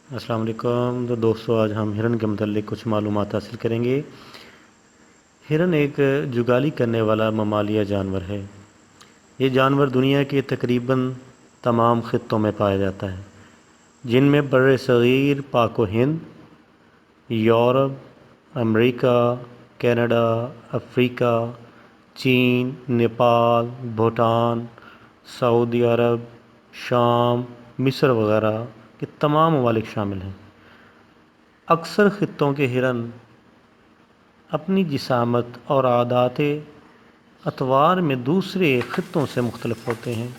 अस्सलाम वालेकुम। तो दोस्तों, आज हम हिरन के मतलब कुछ मालूमात हासिल करेंगे। हिरन एक जुगाली करने वाला ममालिया जानवर है। ये जानवर दुनिया के तकरीबन तमाम ख़ित्तों में पाया जाता है, जिनमें बर्रे सग़ीर, पाक व Hind, Europe, America, Canada, Africa, चीन, नेपाल, भूटान, सऊदी अरब, शाम, मिस्र वगैरह के तमाम ममालिक शामिल हैं। अक्सर ख़ित्तों के हिरन अपनी जिसामत और आदात अतवार में दूसरे ख़ित्तों से मुख्तलिफ होते हैं।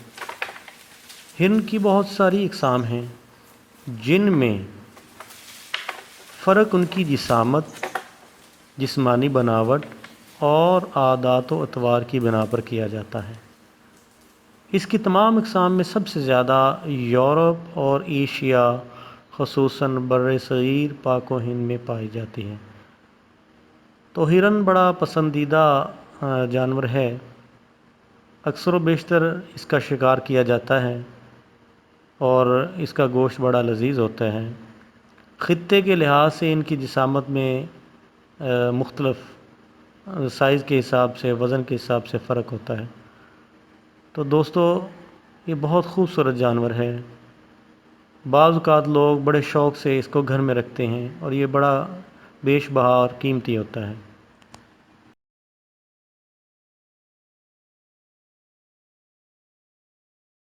हिरन की बहुत सारी इक़साम हैं, जिनमें फ़र्क उनकी जिसामत, जिस्मानी बनावट और आदात व अतवार की बिना पर किया जाता है। इसकी तमाम इक़साम में सबसे ज़्यादा यूरोप और एशिया, ख़ुसूसन बर्र-ए-सग़ीर, पाक व हिंद में पाई जाती है। तो हिरन बड़ा पसंदीदा जानवर है। अक्सर व बेशतर इसका शिकार किया जाता है और इसका गोश्त बड़ा लजीज़ होता है। ख़ित्ते के लिहाज से इनकी जिसामत में मुख्तलिफ़ साइज़ के हिसाब से, वज़न के हिसाब से फ़र्क होता है। तो दोस्तों, ये बहुत खूबसूरत जानवर है। बाज़ औक़ात लोग बड़े शौक़ से इसको घर में रखते हैं और ये बड़ा बेशबहा और कीमती होता है।